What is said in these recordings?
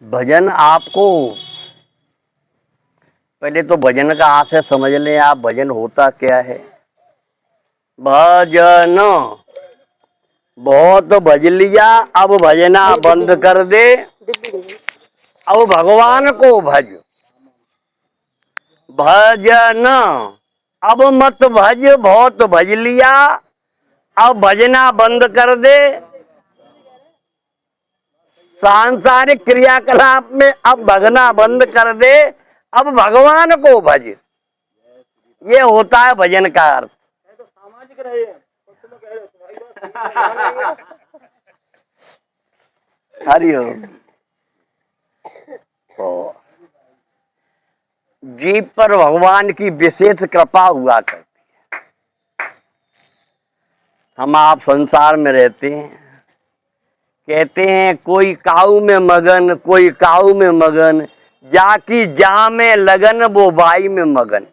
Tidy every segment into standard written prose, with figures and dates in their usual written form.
भजन आपको पहले तो भजन का आशय समझ लें आप। भजन होता क्या है? भजन बहुत भज लिया, अब भजना बंद कर दे, अब भगवान को भज। भजन अब मत भज, बहुत भज लिया, अब भजना बंद कर दे। सांसारिक क्रियाकलाप में अब भगना बंद कर दे, अब भगवान को भज। ये होता है भजन का अर्थ। सामाजिक रहे हरिओम। तो जीव पर भगवान की विशेष कृपा हुआ करती है। हम आप संसार में रहते हैं, कहते हैं कोई काऊ में मगन, कोई काऊ में मगन, जाकी जा में लगन वो बाई में मगन।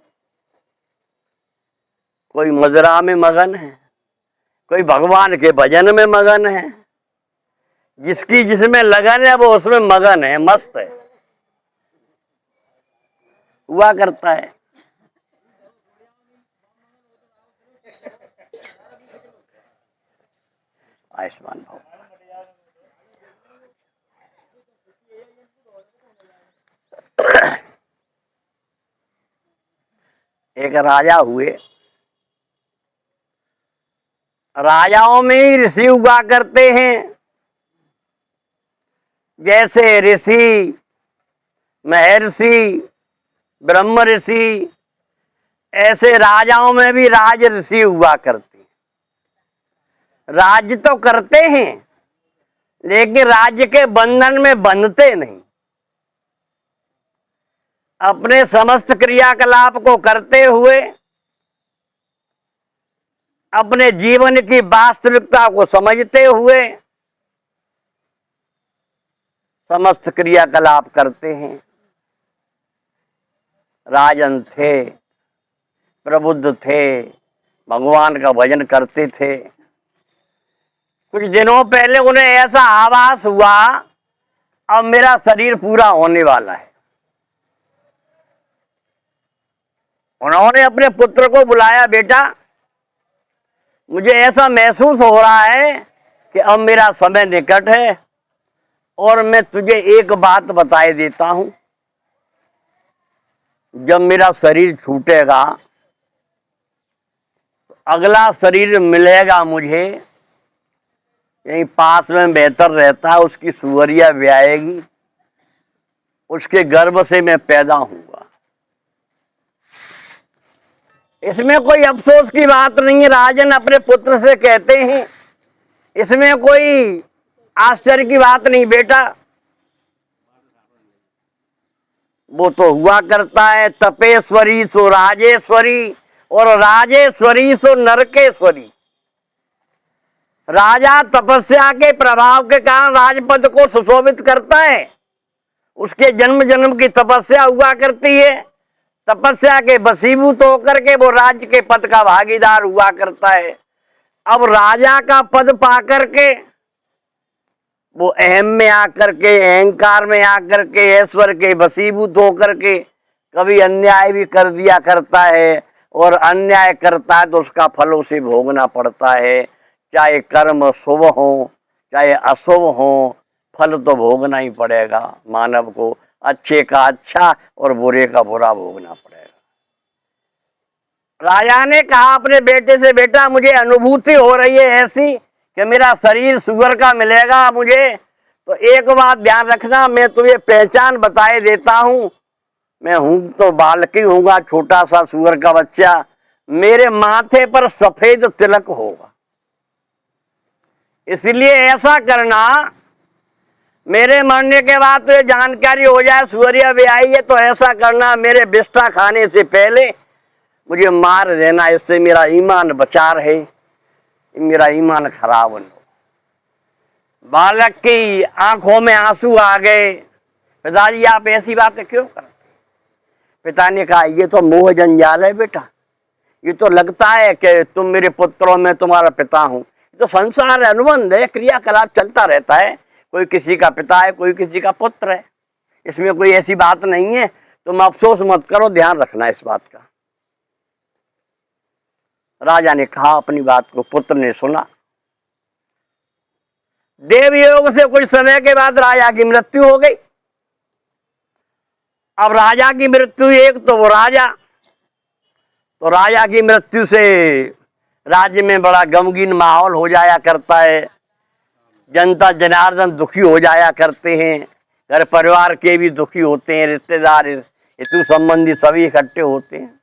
कोई मजरा में मगन है, कोई भगवान के भजन में मगन है। जिसकी जिसमें लगन है वो उसमें मगन है, मस्त है, हुआ करता है। आयुष्मान भाव। एक राजा हुए। राजाओं में ही ऋषि हुआ करते हैं। जैसे ऋषि, महर्षि, ब्रह्म ऋषि, ऐसे राजाओं में भी राज ऋषि हुआ करते हैं। राज्य तो करते हैं लेकिन राज्य के बंधन में बंधते नहीं। अपने समस्त क्रियाकलाप को करते हुए अपने जीवन की वास्तविकता को समझते हुए समस्त क्रियाकलाप करते हैं। राजन थे, प्रबुद्ध थे, भगवान का भजन करते थे। कुछ दिनों पहले उन्हें ऐसा आभास हुआ अब मेरा शरीर पूरा होने वाला है। उन्होंने अपने पुत्र को बुलाया, बेटा मुझे ऐसा महसूस हो रहा है कि अब मेरा समय निकट है और मैं तुझे एक बात बताए देता हूं। जब मेरा शरीर छूटेगा तो अगला शरीर मिलेगा मुझे, यहीं पास में बेहतर रहता है, उसकी सुअरिया ब्याएगी, उसके गर्भ से मैं पैदा हूंगा। इसमें कोई अफसोस की बात नहीं है। राजन अपने पुत्र से कहते हैं, इसमें कोई आश्चर्य की बात नहीं बेटा, वो तो हुआ करता है। तपेश्वरी सो राजेश्वरी और राजेश्वरी सो नरकेश्वरी। राजा तपस्या के प्रभाव के कारण राजपद को सुशोभित करता है। उसके जन्म जन्म की तपस्या हुआ करती है। तपस्या के वशीभूत होकर के वो राज्य के पद का भागीदार हुआ करता है। अब राजा का पद पाकर के वो अहम में आकर के, अहंकार में आकर के, ऐश्वर्य के वशीभूत होकर के कभी अन्याय भी कर दिया करता है, और अन्याय करता है तो उसका फल उसे भोगना पड़ता है। चाहे कर्म शुभ हो चाहे अशुभ हो, फल तो भोगना ही पड़ेगा मानव को। अच्छे का अच्छा और बुरे का बुरा भोगना पड़ेगा। राजा ने कहा अपने बेटे से, बेटा मुझे अनुभूति हो रही है ऐसी कि मेरा शरीर सुअर का मिलेगा मुझे, तो एक बात ध्यान रखना, मैं तुझे पहचान बताए देता हूं। मैं हूं तो बालक ही हूँगा, छोटा सा सुअर का बच्चा। मेरे माथे पर सफेद तिलक होगा, इसलिए ऐसा करना मेरे मरने के बाद तो ये जानकारी हो जाए सुअरिया ब्याई है, तो ऐसा करना मेरे बिस्टा खाने से पहले मुझे मार देना, इससे मेरा ईमान बचा रहे, मेरा ईमान खराब न हो। बालक की आंखों में आंसू आ गए। पिताजी आप ऐसी बातें क्यों करते? पिता ने कहा ये तो मोह जंजाल है बेटा, ये तो लगता है कि तुम मेरे पुत्रों में तुम्हारा पिता हूं। तो संसार अनुबंध है, क्रियाकलाप चलता रहता है, कोई किसी का पिता है कोई किसी का पुत्र है। इसमें कोई ऐसी बात नहीं है। तुम अफसोस मत करो, ध्यान रखना इस बात का। राजा ने कहा अपनी बात को, पुत्र ने सुना। देवयोग से कुछ समय के बाद राजा की मृत्यु हो गई। अब राजा की मृत्यु, एक तो वो राजा, तो राजा की मृत्यु से राज्य में बड़ा गमगीन माहौल हो जाया करता है। जनता जनार्दन दुखी हो जाया करते हैं, घर परिवार के भी दुखी होते हैं, रिश्तेदार हितु संबंधी सभी इकट्ठे होते हैं।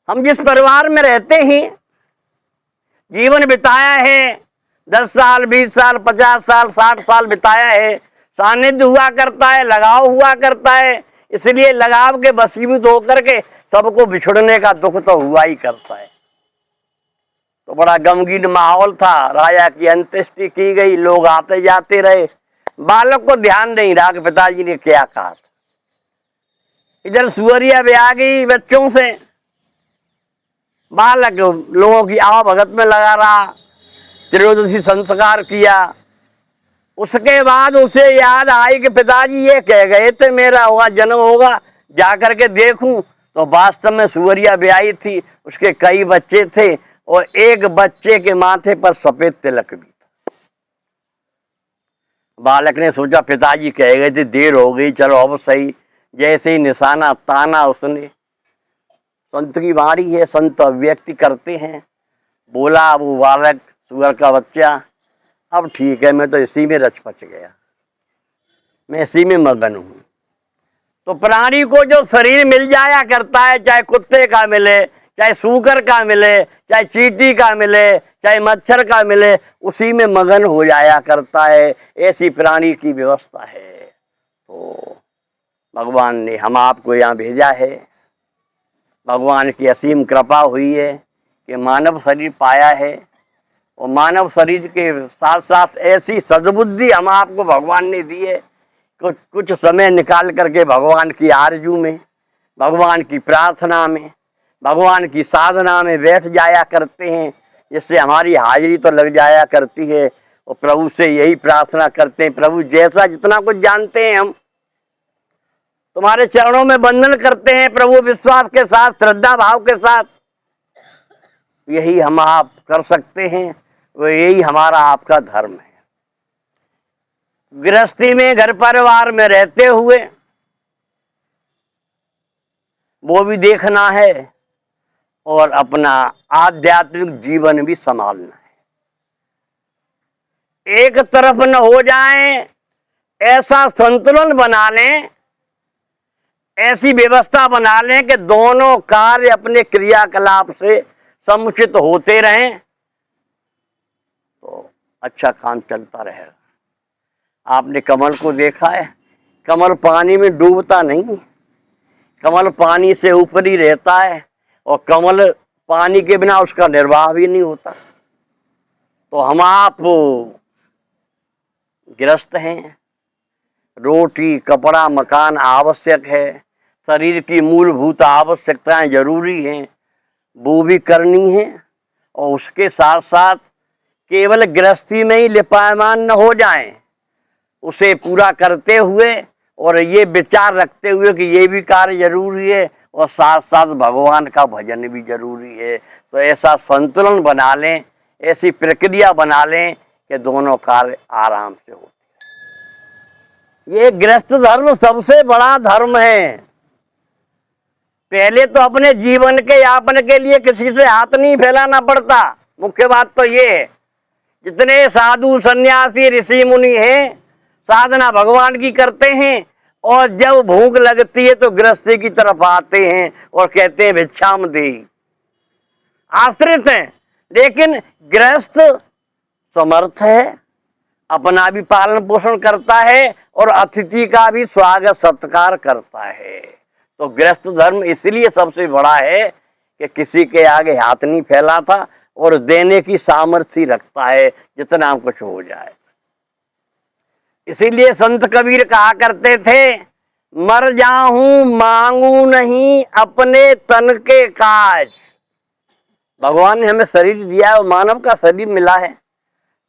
हम जिस परिवार में रहते हैं, जीवन बिताया है, 10 साल 20 साल 50 साल 60 साल बिताया है, सानिध्य हुआ करता है, लगाव हुआ करता है। इसलिए लगाव के वशीभूत होकर के सबको बिछड़ने का दुख तो हुआ ही करता है। तो बड़ा गमगीन माहौल था। राजा की अंत्येष्टि की गई, लोग आते जाते रहे। बालक को ध्यान नहीं रहा कि पिताजी ने क्या कहा था। इधर सुअरिया भी आ गई बच्चों से, बालक लोगों की आवभगत में लगा रहा, त्रयोदशी संस्कार किया। उसके बाद उसे याद आई कि पिताजी ये कह गए थे मेरा होगा जन्म होगा, जाकर के देखूं तो वास्तव में सुअरिया ब्याही थी, उसके कई बच्चे थे और एक बच्चे के माथे पर सफेद तिलक भी था। बालक ने सोचा पिताजी कह गए थे, देर हो गई, चलो अब सही। जैसे ही निशाना ताना उसने, संत की वाणी है, संत अभिव्यक्ति करते हैं, बोला वो बालक सुअर का बच्चा, अब ठीक है, मैं तो इसी में रच पच गया, मैं इसी में मगन हूं। तो प्राणी को जो शरीर मिल जाया करता है, चाहे कुत्ते का मिले, चाहे सूकर का मिले, चाहे चींटी का मिले, चाहे मच्छर का मिले, उसी में मगन हो जाया करता है। ऐसी प्राणी की व्यवस्था है। तो भगवान ने हम आपको यहाँ भेजा है। भगवान की असीम कृपा हुई है कि मानव शरीर पाया है, और मानव शरीर के साथ साथ ऐसी सद्बुद्धि हम आपको भगवान ने दी है। कुछ समय निकाल करके भगवान की आरजू में, भगवान की प्रार्थना में, भगवान की साधना में बैठ जाया करते हैं, जिससे हमारी हाजिरी तो लग जाया करती है। और प्रभु से यही प्रार्थना करते हैं, प्रभु जैसा जितना कुछ जानते हैं हम तुम्हारे चरणों में वंदन करते हैं। प्रभु विश्वास के साथ, श्रद्धा भाव के साथ यही हम आप कर सकते हैं, वो यही हमारा आपका धर्म है। गृहस्थी में, घर परिवार में रहते हुए वो भी देखना है और अपना आध्यात्मिक जीवन भी संभालना है। एक तरफ न हो जाएं, ऐसा संतुलन बना लें, ऐसी व्यवस्था बना लें कि दोनों कार्य अपने क्रियाकलाप से समुचित होते रहें, तो अच्छा काम चलता रहेगा। आपने कमल को देखा है, कमल पानी में डूबता नहीं, कमल पानी से ऊपर ही रहता है, और कमल पानी के बिना उसका निर्वाह भी नहीं होता। तो हम आप गृहस्थ हैं, रोटी कपड़ा मकान आवश्यक है, शरीर की मूलभूत आवश्यकताएं जरूरी हैं, वो भी करनी है। और उसके साथ साथ केवल गृहस्थी में ही लिपायमान न हो जाएं, उसे पूरा करते हुए और ये विचार रखते हुए कि ये भी कार्य जरूरी है और साथ साथ भगवान का भजन भी जरूरी है। तो ऐसा संतुलन बना लें, ऐसी प्रक्रिया बना लें कि दोनों कार्य आराम से होते हैं। ये गृहस्थ धर्म सबसे बड़ा धर्म है। पहले तो अपने जीवन के यापन के लिए किसी से हाथ नहीं फैलाना पड़ता। मुख्य बात तो ये है, जितने साधु सन्यासी ऋषि मुनि हैं साधना भगवान की करते हैं, और जब भूख लगती है तो गृहस्थी की तरफ आते हैं और कहते हैं भिक्षाम देहि, आश्रित हैं। लेकिन गृहस्थ समर्थ है, अपना भी पालन पोषण करता है और अतिथि का भी स्वागत सत्कार करता है। तो गृहस्थ धर्म इसलिए सबसे बड़ा है कि किसी के आगे हाथ नहीं फैलाता और देने की सामर्थ्य रखता है, जितना कुछ हो जाए। इसीलिए संत कबीर कहा करते थे, मर जाऊं मांगू नहीं अपने तन के काज। भगवान ने हमें शरीर दिया है और मानव का शरीर मिला है,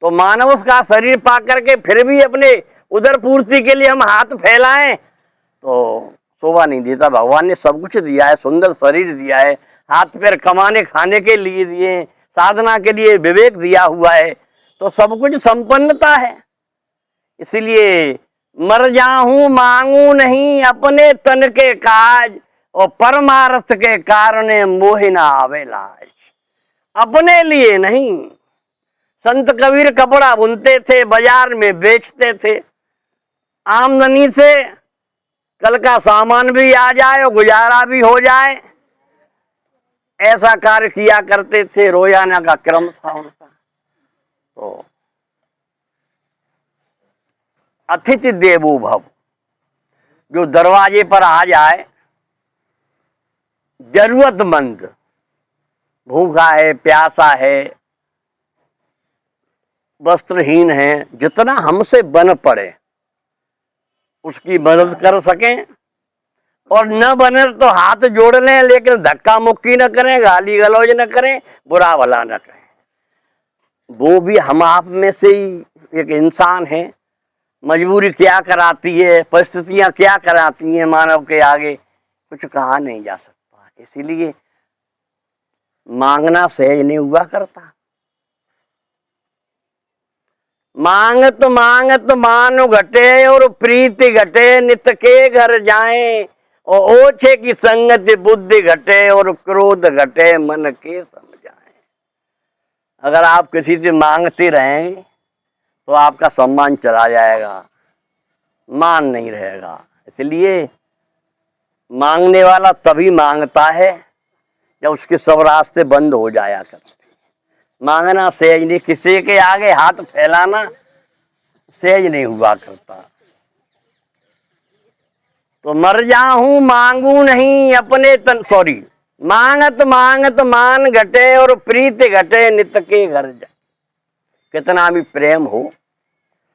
तो मानव का शरीर पा करके फिर भी अपने उदर पूर्ति के लिए हम हाथ फैलाएं तो शोभा नहीं देता। भगवान ने सब कुछ दिया है, सुंदर शरीर दिया है, हाथ पैर कमाने खाने के लिए दिए, साधना के लिए विवेक दिया हुआ है, तो सब कुछ संपन्नता है। इसलिए मर जाऊं मांगू नहीं अपने तन के काज, और परमार्थ के कारण मोह ना आवे लाज। अपने लिए नहीं। संत कबीर कपड़ा बुनते थे, बाजार में बेचते थे, आमदनी से कल का सामान भी आ जाए और गुजारा भी हो जाए, ऐसा कार्य किया करते थे, रोजाना का क्रम था उनका। तो अतिथि देवो भव, जो दरवाजे पर आ जाए, जरूरतमंद, भूखा है, प्यासा है, वस्त्रहीन है, जितना हमसे बन पड़े उसकी मदद कर सकें, और न बने तो हाथ जोड़ लें, लेकिन धक्का मुक्की न करें, गाली गलौज न करें, बुरा भला न करें। वो भी हम आप में से ही एक इंसान है। मजबूरी क्या कराती है, परिस्थितियां क्या कराती हैं, मानव के आगे कुछ कहा नहीं जा सकता। इसीलिए मांगना सहज नहीं हुआ करता। मांगत मांगत मान घटे और प्रीति घटे, नित के घर जाएं, और ओछे की संगति बुद्धि घटे, और क्रोध घटे मन के समझाएं। अगर आप किसी से मांगते रहेंगे तो आपका सम्मान चला जाएगा, मान नहीं रहेगा। इसलिए मांगने वाला तभी मांगता है जब उसके सब रास्ते बंद हो जाया करते। मांगना सहज नहीं, किसी के आगे हाथ फैलाना सहज नहीं हुआ करता। तो मर जाऊं मांगू नहीं अपने तन, मांगत मांगत मान घटे और प्रीति घटे, नित के घर जा। कितना भी प्रेम हो,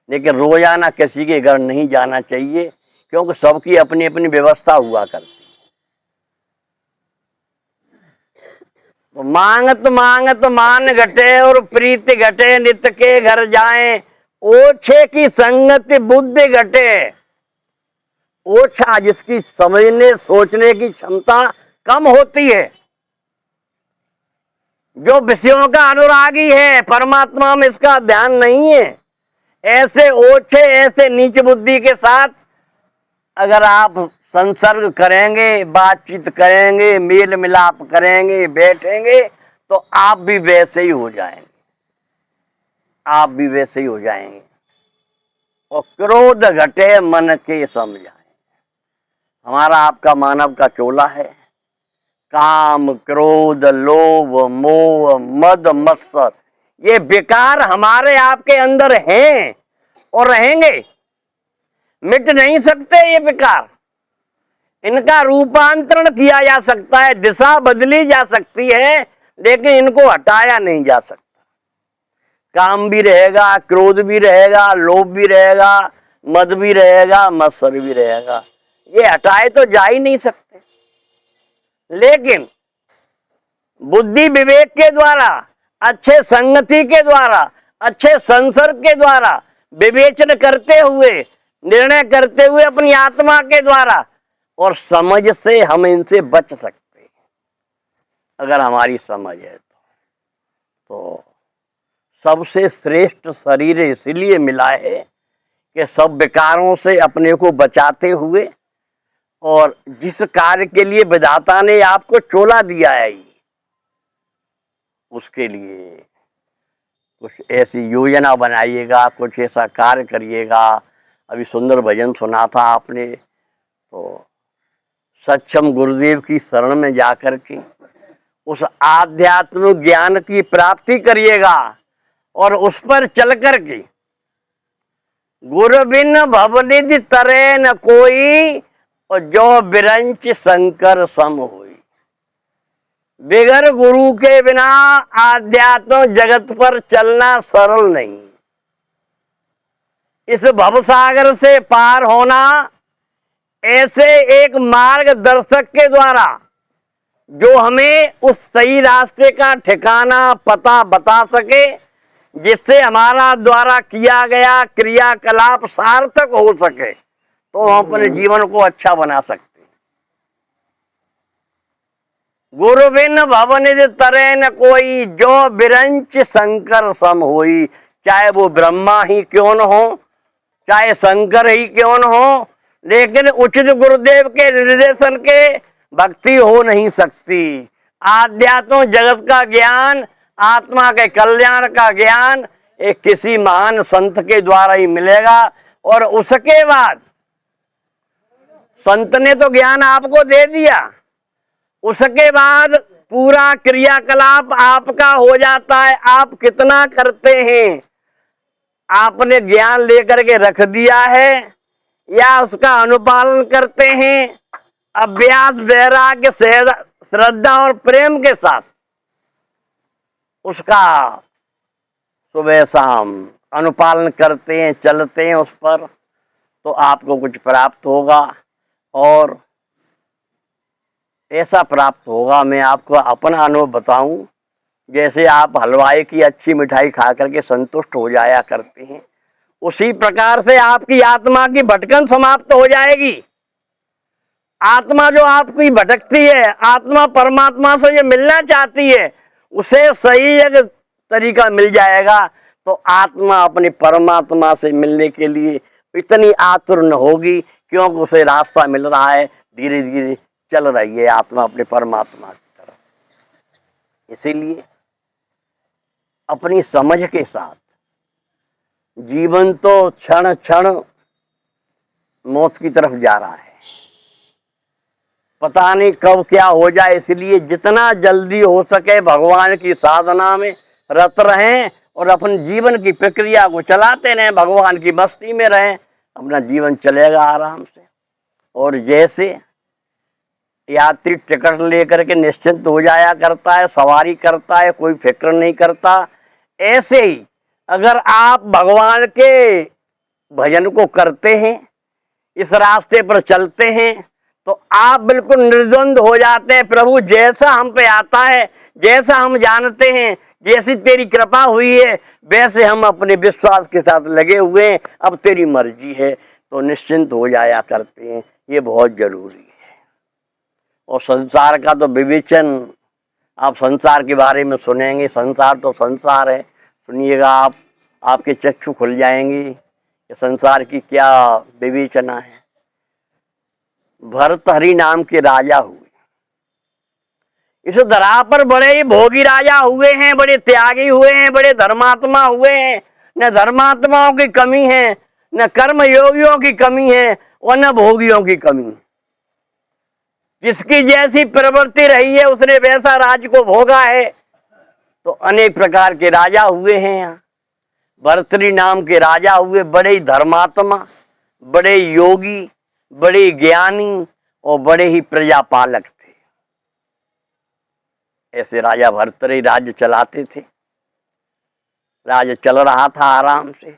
लेकिन रोजाना किसी के घर नहीं जाना चाहिए, क्योंकि सबकी अपनी अपनी व्यवस्था हुआ करती। तो मांगत मांगत मान घटे और प्रीति घटे, नित के घर जाएं, ओछे की संगति बुद्धि घटे। ओछा जिसकी समझने सोचने की क्षमता कम होती है, जो विषयों का अनुरागी है, परमात्मा में इसका ध्यान नहीं है, ऐसे ओछे, ऐसे नीच बुद्धि के साथ अगर आप संसर्ग करेंगे, बातचीत करेंगे, मेल मिलाप करेंगे, बैठेंगे, तो आप भी वैसे ही हो जाएंगे, आप भी वैसे ही हो जाएंगे। और क्रोध घटे मन के समझाए। हमारा आपका मानव का चोला है, काम क्रोध लोभ मोह मद मत्सर, ये विकार हमारे आपके अंदर हैं और रहेंगे, मिट नहीं सकते ये विकार। इनका रूपांतरण किया जा सकता है, दिशा बदली जा सकती है, लेकिन इनको हटाया नहीं जा सकता। काम भी रहेगा, क्रोध भी रहेगा, लोभ भी रहेगा, मद भी रहेगा, मत्सर भी रहेगा, ये हटाए तो जा ही नहीं सकते। लेकिन बुद्धि विवेक के द्वारा, अच्छे संगति के द्वारा, अच्छे संसर्ग के द्वारा, विवेचन करते हुए, निर्णय करते हुए अपनी आत्मा के द्वारा और समझ से हम इनसे बच सकते हैं, अगर हमारी समझ है तो सबसे श्रेष्ठ शरीर इसलिए मिला है कि सब विकारों से अपने को बचाते हुए, और जिस कार्य के लिए विधाता ने आपको चोला दिया है, उसके लिए कुछ ऐसी योजना बनाइएगा, कुछ ऐसा कार्य करिएगा। अभी सुंदर भजन सुना था आपने, तो सक्षम गुरुदेव की शरण में जाकर के उस आध्यात्मिक ज्ञान की प्राप्ति करिएगा, और उस पर चल कर के गुरु बिन भवनिधि तरे न कोई, और जो बिरंच शंकर सम हुई। बिगर गुरु के बिना आध्यात्म जगत पर चलना सरल नहीं। इस भवसागर से पार होना ऐसे एक मार्गदर्शक के द्वारा, जो हमें उस सही रास्ते का ठिकाना पता बता सके, जिससे हमारा द्वारा किया गया क्रियाकलाप सार्थक हो सके, तो हम अपने जीवन को अच्छा बना सकते। गुरु बिन भवनिधि तरै न कोई, जो बिरंच शंकर सम होई। चाहे वो ब्रह्मा ही क्यों न हो, चाहे शंकर ही क्यों न हो, लेकिन उचित गुरुदेव के निर्देशन के भक्ति हो नहीं सकती। आध्यात्म जगत का ज्ञान, आत्मा के कल्याण का ज्ञान एक किसी महान संत के द्वारा ही मिलेगा। और उसके बाद संत ने तो ज्ञान आपको दे दिया, उसके बाद पूरा क्रियाकलाप आपका हो जाता है। आप कितना करते हैं, आपने ज्ञान लेकर के रख दिया है या उसका अनुपालन करते हैं, अभ्यास वैराग्य श्रद्धा और प्रेम के साथ उसका सुबह शाम अनुपालन करते हैं, चलते हैं उस पर, तो आपको कुछ प्राप्त होगा। और ऐसा प्राप्त होगा, मैं आपको अपना अनुभव बताऊं, जैसे आप हलवाई की अच्छी मिठाई खा करके संतुष्ट हो जाया करते हैं, उसी प्रकार से आपकी आत्मा की भटकन समाप्त हो जाएगी। आत्मा जो आपकी भटकती है, आत्मा परमात्मा से ये मिलना चाहती है, उसे सही एक तरीका मिल जाएगा, तो आत्मा अपने परमात्मा से मिलने के लिए इतनी आतुर न होगी, क्योंकि उसे रास्ता मिल रहा है, धीरे धीरे चल रही है आत्मा अपने परमात्मा की तरफ। इसीलिए अपनी समझ के साथ, जीवन तो क्षण क्षण मौत की तरफ जा रहा है, पता नहीं कब क्या हो जाए, इसलिए जितना जल्दी हो सके भगवान की साधना में रत रहें और अपने जीवन की प्रक्रिया को चलाते रहें, भगवान की मस्ती में रहें, अपना जीवन चलेगा आराम से। और जैसे यात्री टिकट लेकर के निश्चिंत हो जाया करता है, सवारी करता है, कोई फिक्र नहीं करता, ऐसे ही अगर आप भगवान के भजन को करते हैं, इस रास्ते पर चलते हैं, तो आप बिल्कुल निर्द्वंद हो जाते हैं। प्रभु जैसा हम पे आता है, जैसा हम जानते हैं, जैसी तेरी कृपा हुई है, वैसे हम अपने विश्वास के साथ लगे हुए हैं, अब तेरी मर्जी है, तो निश्चिंत हो जाया करते हैं। ये बहुत जरूरी है। और संसार का तो विवेचन, आप संसार के बारे में सुनेंगे, संसार तो संसार है, सुनिएगा आप, आपके चक्षु खुल जाएंगे कि संसार की क्या विवेचना है। भर्तहरि नाम के राजा हुए, इस धरा पर बड़े ही भोगी राजा हुए हैं, बड़े त्यागी हुए हैं, बड़े धर्मात्मा हुए हैं। न धर्मात्माओं की कमी है, न कर्म योगियों की कमी है, और न भोगियों की कमी है। जिसकी जैसी प्रवृत्ति रही है उसने वैसा राज को भोगा है। तो अनेक प्रकार के राजा हुए हैं यहाँ। भर्तहरि नाम के राजा हुए, बड़े ही धर्मात्मा, बड़े योगी, बड़े ज्ञानी और बड़े ही प्रजापालक थे। ऐसे राजा भर्तहरि राज्य चलाते थे। राज्य चल रहा था आराम से।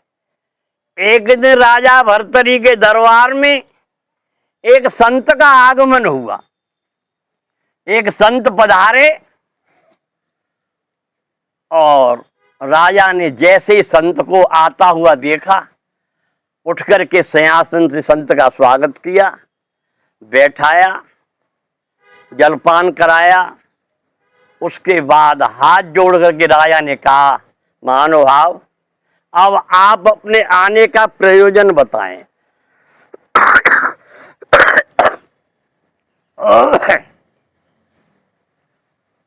एक दिन राजा भर्तहरि के दरबार में एक संत का आगमन हुआ। एक संत पधारे और राजा ने जैसे ही संत को आता हुआ देखा, उठ करके सिंहासन से संत का स्वागत किया, बैठाया, जलपान कराया। उसके बाद हाथ जोड़ करके राजा ने कहा, महानुभाव, अब आप अपने आने का प्रयोजन बताएं।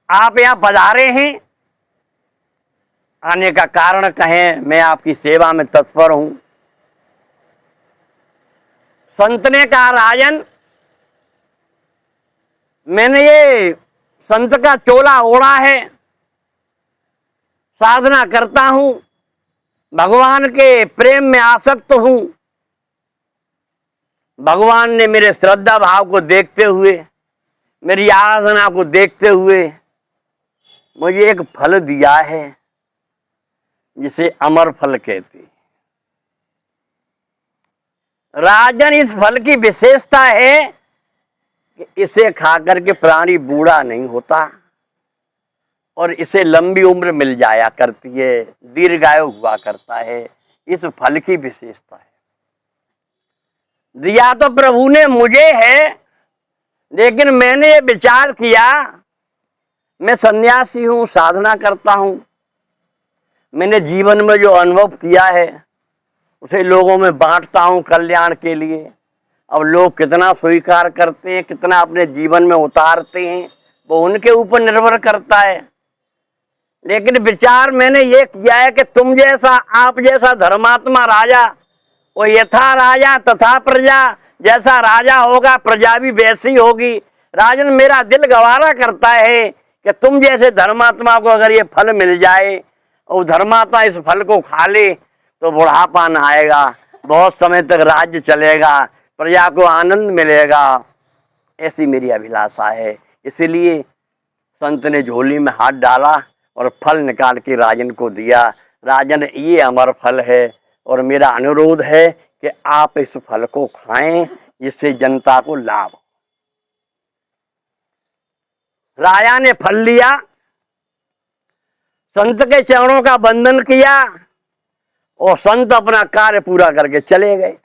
आप यहाँ पधारे हैं, आने का कारण कहें, मैं आपकी सेवा में तत्पर हूं। संत ने कहा, राजन, मैंने ये संत का चोला ओढ़ा है, साधना करता हूं, भगवान के प्रेम में आसक्त हूं। भगवान ने मेरे श्रद्धा भाव को देखते हुए, मेरी आराधना को देखते हुए मुझे एक फल दिया है, जिसे अमर फल कहते। राजन, इस फल की विशेषता है कि इसे खाकर के प्राणी बूढ़ा नहीं होता, और इसे लंबी उम्र मिल जाया करती है, दीर्घायु हुआ करता है। इस फल की विशेषता है। दिया तो प्रभु ने मुझे है, लेकिन मैंने ये विचार किया, मैं सन्यासी हूं, साधना करता हूं, मैंने जीवन में जो अनुभव किया है उसे लोगों में बांटता हूं कल्याण के लिए। अब लोग कितना स्वीकार करते हैं, कितना अपने जीवन में उतारते हैं, वो उनके ऊपर निर्भर करता है। लेकिन विचार मैंने ये किया है कि तुम जैसा, आप जैसा धर्मात्मा राजा, वो यथा राजा तथा प्रजा, जैसा राजा होगा प्रजा भी वैसी होगी। राजन, मेरा दिल गवारा करता है कि तुम जैसे धर्मात्मा को अगर ये फल मिल जाए और धर्मात्मा इस फल को खा ले तो बुढ़ापा न आएगा, बहुत समय तक राज्य चलेगा, प्रजा को आनंद मिलेगा। ऐसी मेरी अभिलाषा है। इसलिए संत ने झोली में हाथ डाला और फल निकाल के राजन को दिया। राजन, ये अमर फल है और मेरा अनुरोध है कि आप इस फल को खाएं, जिससे जनता को लाभ हो। राजा ने फल लिया, संत के चरणों का वंदन किया और संत अपना कार्य पूरा करके चले गए।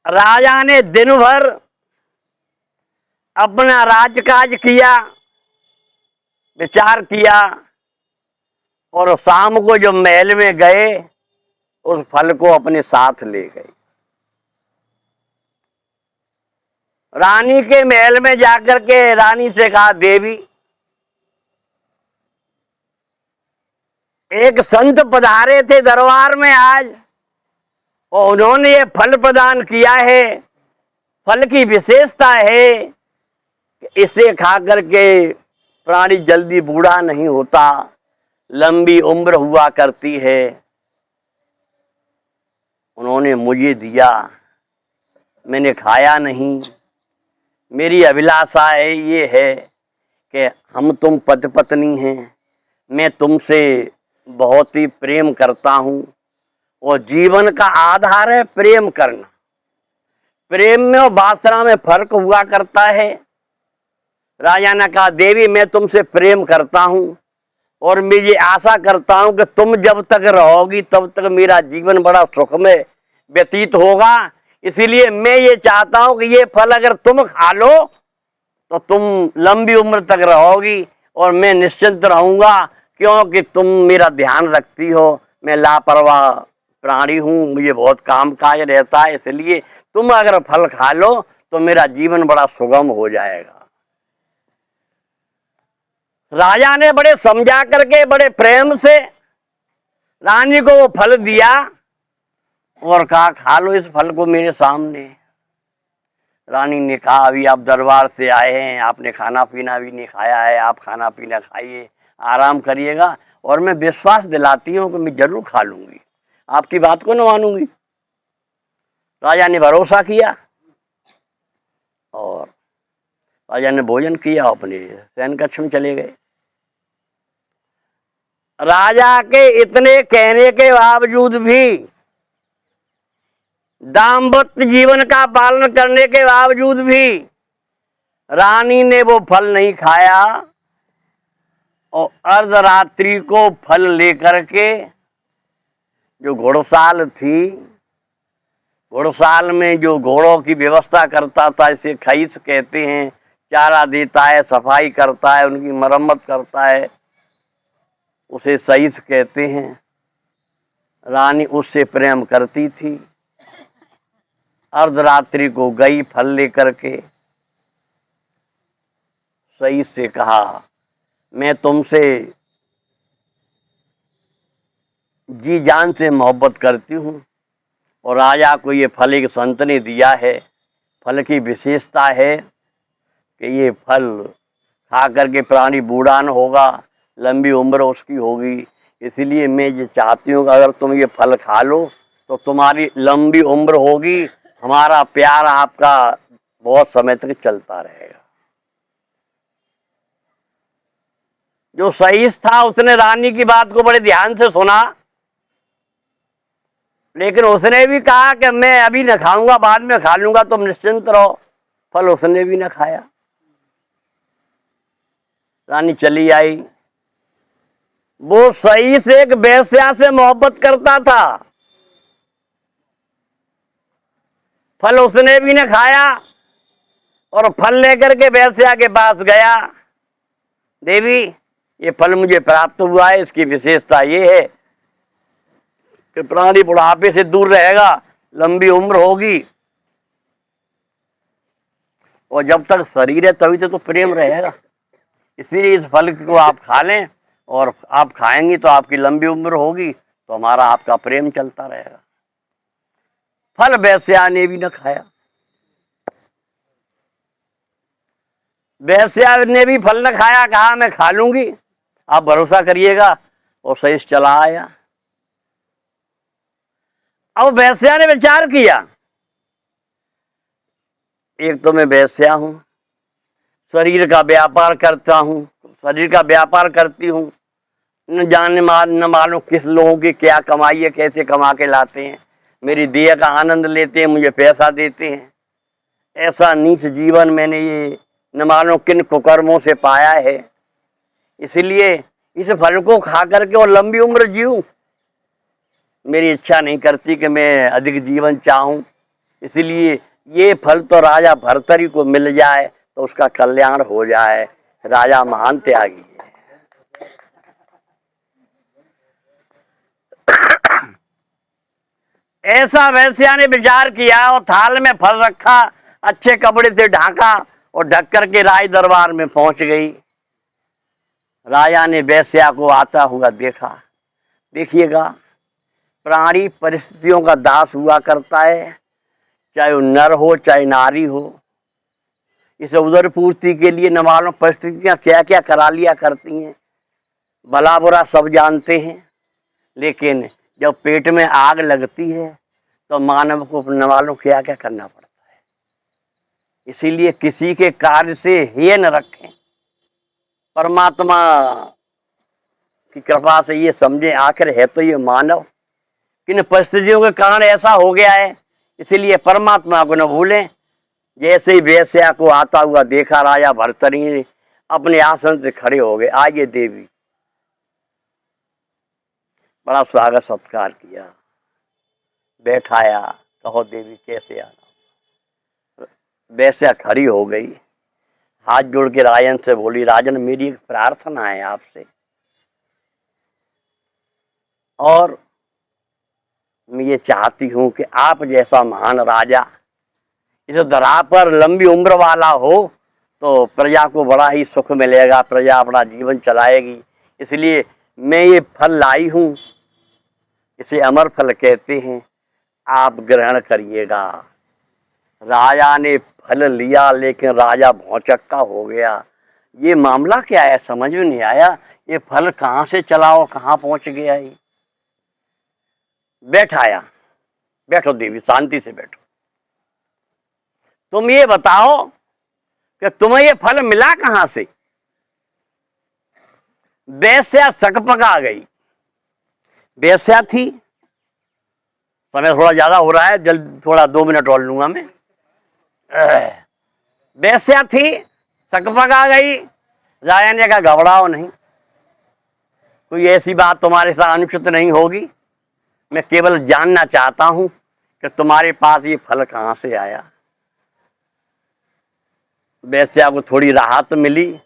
राजा ने दिन भर अपना राजकाज किया, विचार किया और शाम को जब महल में गए उस फल को अपने साथ ले गए। रानी के महल में जाकर के रानी से कहा, देवी, एक संत पधारे थे दरबार में आज और उन्होंने ये फल प्रदान किया है। फल की विशेषता है कि इसे खा करके प्राणी जल्दी बूढ़ा नहीं होता, लंबी उम्र हुआ करती है। उन्होंने मुझे दिया, मैंने खाया नहीं। मेरी अभिलाषा है, ये है कि हम तुम पति पत्नी हैं, मैं तुमसे बहुत ही प्रेम करता हूँ और जीवन का आधार है प्रेम करना। प्रेम में और वासना में फर्क हुआ करता है। राजा ने कहा, देवी, मैं तुमसे प्रेम करता हूँ और मैं ये आशा करता हूँ कि तुम जब तक रहोगी तब तक मेरा जीवन बड़ा सुखमय व्यतीत होगा। इसीलिए मैं ये चाहता हूँ कि ये फल अगर तुम खा लो तो तुम लंबी उम्र तक रहोगी और मैं निश्चिंत रहूँगा, क्योंकि तुम मेरा ध्यान रखती हो। मैं लापरवाह प्राणी हूँ, मुझे बहुत काम काज रहता है, इसलिए तुम अगर फल खा लो तो मेरा जीवन बड़ा सुगम हो जाएगा। राजा ने बड़े समझा करके, बड़े प्रेम से रानी को वो फल दिया और कहा, खा लो इस फल को मेरे सामने। रानी ने कहा, अभी आप दरबार से आए हैं, आपने खाना पीना भी नहीं खाया है, आप खाना पीना खाइए, आराम करिएगा और मैं विश्वास दिलाती हूँ कि मैं जरूर खा लूंगी, आपकी बात को न मानूंगी। राजा ने भरोसा किया और राजा ने भोजन किया, अपने शयन कक्ष में चले गए। राजा के इतने कहने के बावजूद भी, दाम्पत्य जीवन का पालन करने के बावजूद भी रानी ने वो फल नहीं खाया और अर्धरात्रि को फल लेकर के, जो घुड़साल थी, घुड़साल में जो घोड़ों की व्यवस्था करता था, इसे खईस कहते हैं, चारा देता है, सफाई करता है, उनकी मरम्मत करता है, उसे सईस कहते हैं। रानी उससे प्रेम करती थी। अर्धरात्रि को गई फल लेकर के, सईस से कहा, मैं तुमसे जी जान से मोहब्बत करती हूँ और राजा को ये फल एक संत ने दिया है। फल की विशेषता है कि ये फल खा करके प्राणी बूढ़ा न होगा, लंबी उम्र उसकी होगी। इसलिए मैं ये चाहती हूँ कि अगर तुम ये फल खा लो तो तुम्हारी लंबी उम्र होगी, हमारा प्यार आपका बहुत समय तक चलता रहेगा। जो सईस था उसने रानी की बात को बड़े ध्यान से सुना, लेकिन उसने भी कहा कि मैं अभी न खाऊंगा, बाद में खा लूंगा, तुम निश्चिंत रहो। फल उसने भी न खाया। रानी चली आई। वो सही से एक वेश्या से मोहब्बत करता था। फल उसने भी न खाया और फल लेकर के वेश्या के पास गया। देवी, ये फल मुझे प्राप्त हुआ है, इसकी विशेषता ये है कि प्राणी बुढ़ापे से दूर रहेगा, लंबी उम्र होगी, और जब तक शरीर है तभी तो प्रेम रहेगा। इसीलिए इस फल को आप खा लें, और आप खाएंगी तो आपकी लंबी उम्र होगी, तो हमारा आपका प्रेम चलता रहेगा। फल वेश्या ने भी न खाया। वेश्या ने भी फल न खाया, कहा मैं खा लूंगी, आप भरोसा करिएगा, और सही से चला आया। अब वेश्या ने विचार किया, एक तो मैं वेश्या हूं, शरीर का व्यापार करता हूं, शरीर का व्यापार करती हूं, न जाने न मालूम किस लोगों की क्या कमाई है, कैसे कमा के लाते हैं, मेरी देह का आनंद लेते हैं, मुझे पैसा देते हैं। ऐसा नीच जीवन मैंने ये न मालूम किन कुकर्मों से पाया है। इसलिए इस फल को खा करके और लंबी उम्र जीऊं, मेरी इच्छा नहीं करती कि मैं अधिक जीवन चाहूं। इसलिए ये फल तो राजा भर्तरी को मिल जाए तो उसका कल्याण हो जाए। राजा महान त्यागी है। ऐसा वेश्या ने विचार किया और थाल में फल रखा, अच्छे कपड़े से ढाका और ढक करके राज दरबार में पहुंच गई। राजा ने वेश्या को आता हुआ देखा। देखिएगा, प्राणी परिस्थितियों का दास हुआ करता है, चाहे वो नर हो चाहे नारी हो। इस उदर पूर्ति के लिए न मालूम परिस्थितियां क्या क्या करा लिया करती हैं, भला बुरा सब जानते हैं। लेकिन जब पेट में आग लगती है तो मानव को न मालूम क्या क्या करना पड़ता है। इसीलिए किसी के कार्य से हेय न रखें। परमात्मा की कृपा से ये समझें, आखिर है तो ये मानव, किन परिस्थितियों के कारण ऐसा हो गया है। इसीलिए परमात्मा को न भूलें। जैसे ही वेश्या को आता हुआ देखा, राजा भर्तरी अपने आसन से खड़े हो गए। आइए देवी, बड़ा स्वागत सत्कार किया, बैठाया, कहो देवी कैसे आना। वेश्या खड़ी हो गई, हाथ जोड़ के राजन से बोली, राजन मेरी एक प्रार्थना है आपसे, और मैं ये चाहती हूं कि आप जैसा महान राजा इस धरा पर लंबी उम्र वाला हो तो प्रजा को बड़ा ही सुख मिलेगा, प्रजा अपना जीवन चलाएगी। इसलिए मैं ये फल लाई हूं, इसे अमर फल कहते हैं, आप ग्रहण करिएगा। राजा ने फल लिया, लेकिन राजा भौचक्का हो गया। ये मामला क्या है, समझ में नहीं आया। ये फल कहाँ से चला और कहाँ पहुंच गया। ये बैठाया, बैठो देवी, शांति से बैठो। तुम ये बताओ कि तुम्हें ये फल मिला कहां से। वेश्या सकपका गई। वेश्या थी, समय थोड़ा ज्यादा हो रहा है, जल्द थोड़ा 2 मिनट और लूंगा मैं। वेश्या थी, सकपका गई। राजा ने कहा घबराओ नहीं, कोई ऐसी बात तुम्हारे साथ अनुचित नहीं होगी। मैं केवल जानना चाहता हूं कि तुम्हारे पास ये फल कहां से आया। वेश्या को थोड़ी राहत मिली।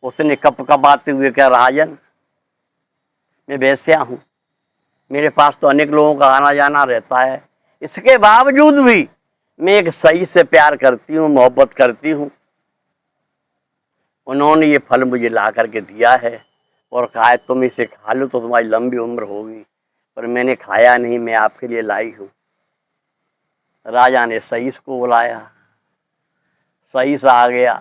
उसने कपकपाते हुए कहा, राजन मैं वेश्या हूं, मेरे पास तो अनेक लोगों का आना जाना रहता है, इसके बावजूद भी मैं एक सही से प्यार करती हूँ, मोहब्बत करती हूँ। उन्होंने ये फल मुझे ला करके दिया है और कहा है तुम इसे खा लो तो तुम्हारी लंबी उम्र होगी, पर मैंने खाया नहीं, मैं आपके लिए लाई हूँ। राजा ने सईस को बुलाया। सईस आ गया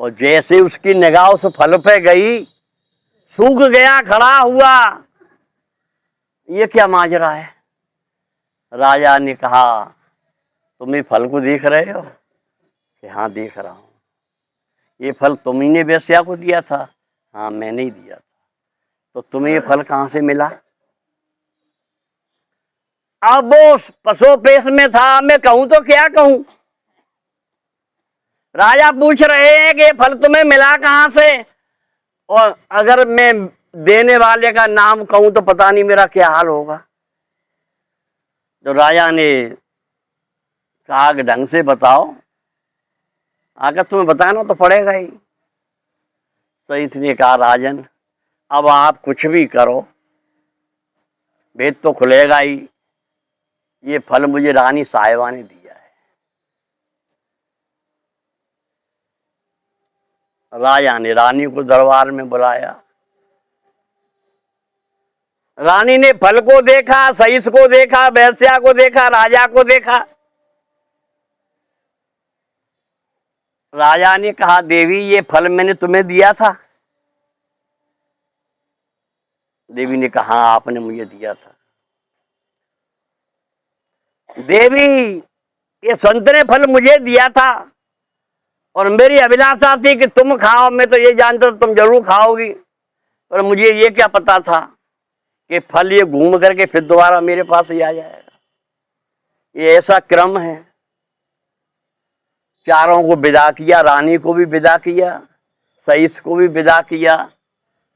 और जैसे उसकी निगाह उस फल पे गई, सूख गया, खड़ा हुआ। ये क्या माजरा है। राजा ने कहा, तुम ये फल को देख रहे हो? कि हाँ देख रहा हूँ। ये फल तुमही ने वेश्या को दिया था? हाँ मैंने ही दिया था। तो तुम्हें ये फल कहाँ से मिला? अब वो पसोपेश में था, मैं कहूं तो क्या कहूं। राजा पूछ रहे हैं कि ये फल तुम्हें मिला कहां से, और अगर मैं देने वाले का नाम कहूं तो पता नहीं मेरा क्या हाल होगा। तो राजा ने कहा कि ढंग से बताओ, अगर तुम्हें बताना तो पड़ेगा ही। तो इसने कहा राजन अब आप कुछ भी करो, भेद तो खुलेगा ही। ये फल मुझे रानी साहिबा ने दिया है। राजा ने रानी को दरबार में बुलाया। रानी ने फल को देखा, सईस को देखा, बैस्या को देखा, राजा को देखा। राजा ने कहा देवी ये फल मैंने तुम्हें दिया था। देवी ने कहा आपने मुझे दिया था। देवी ये संतरे फल मुझे दिया था और मेरी अभिलाषा थी कि तुम खाओ। मैं तो ये जानता था तुम जरूर खाओगी, पर मुझे ये क्या पता था कि फल ये घूम करके फिर दोबारा मेरे पास ही आ जाएगा। ये ऐसा क्रम है। चारों को विदा किया, रानी को भी विदा किया, सईस को भी विदा किया,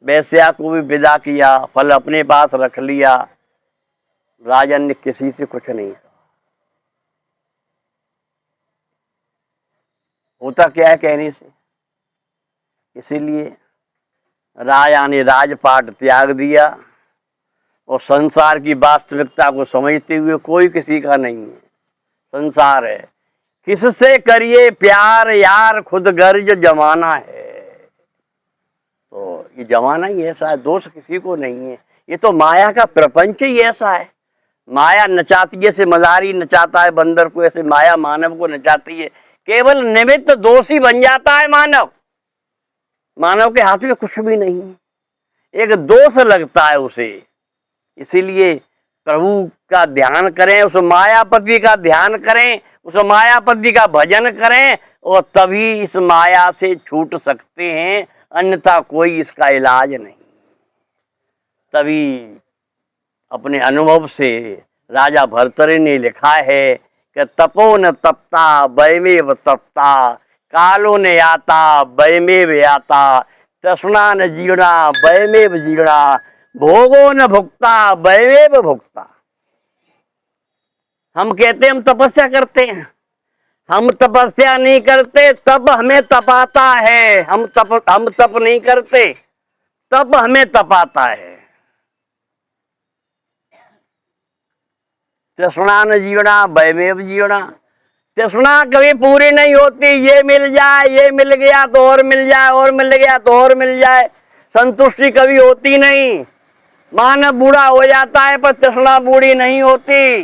बैस्या को भी विदा किया, फल अपने पास रख लिया। राजन ने किसी से कुछ नहीं कहा। होता क्या है कहने से। इसीलिए राजा ने राजपाट त्याग दिया और संसार की वास्तविकता को समझते हुए कोई किसी का नहीं है। संसार है, किससे करिए प्यार यार, खुद गर्ज जमाना है। तो ये जमाना ही ऐसा है, दोष किसी को नहीं है। ये तो माया का प्रपंच ही ऐसा है। माया नचाती है, जैसे मदारी नचाता है बंदर को, ऐसे माया मानव को नचाती है। केवल निमित्त दोषी बन जाता है मानव। मानव के हाथ में कुछ भी नहीं है, एक दोष लगता है उसे। इसीलिए प्रभु का ध्यान करें, उस मायापति का ध्यान करें, उस मायापति का भजन करें और तभी इस माया से छूट सकते हैं, अन्यथा कोई इसका इलाज नहीं। तभी अपने अनुभव से राजा भर्तृहरि ने लिखा है कि तपो न तपता वयमेव तपता, कालो न याता वयमेव याता, तृष्णा न जीर्णा वयमेव जीर्णा, भोगो न भुक्ता वयमेव भुक्ता। हम कहते हम तपस्या करते हैं, हम तपस्या नहीं करते, तप हमें तपाता है। हम तप नहीं करते, तप हमें तपाता है। तृष्णा न जीवना वयमेव जीवना। तृष्णा कभी पूरी नहीं होती। ये मिल जाए, ये मिल गया तो और मिल जाए, और मिल गया तो और मिल जाए, संतुष्टि कभी होती नहीं। मानव बूढ़ा हो जाता है पर तृष्णा बूढ़ी नहीं होती।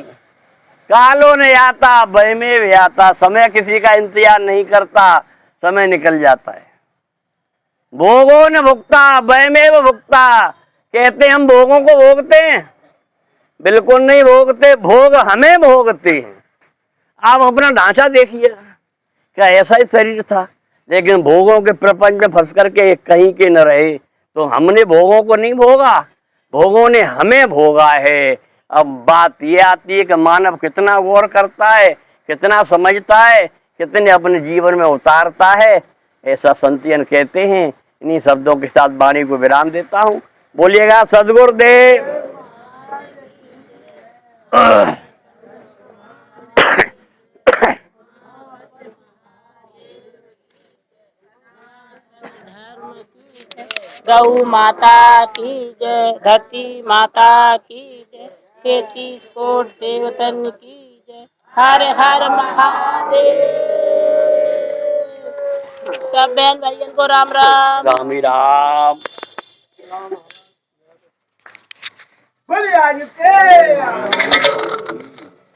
कालो ने आता वयमेव आता, समय किसी का इंतजार नहीं करता, समय निकल जाता है। भोगो न भुगता वयमेव भुगता, कहते हम भोगों को भोगते हैं, बिल्कुल नहीं भोगते, भोग हमें भोगते हैं। आप अपना ढांचा देखिए, क्या ऐसा ही शरीर था, लेकिन भोगों के प्रपंच में फंस करके कहीं के न रहे। तो हमने भोगों को नहीं भोगा, भोगों ने हमें भोगा है। अब बात ये आती है कि मानव कितना गौर करता है, कितना समझता है, कितने अपने जीवन में उतारता है, ऐसा संतियन कहते हैं। इन्हीं शब्दों के साथ वाणी को विराम देता हूँ। बोलिएगा सद्गुरुदेव। गौ माता की जय, धरती माता की जय, 33 कोट देवतन की जय। हर हर महादेव। सब बहन भाइयों को राम राम। राम ही राम। बोलिए आज के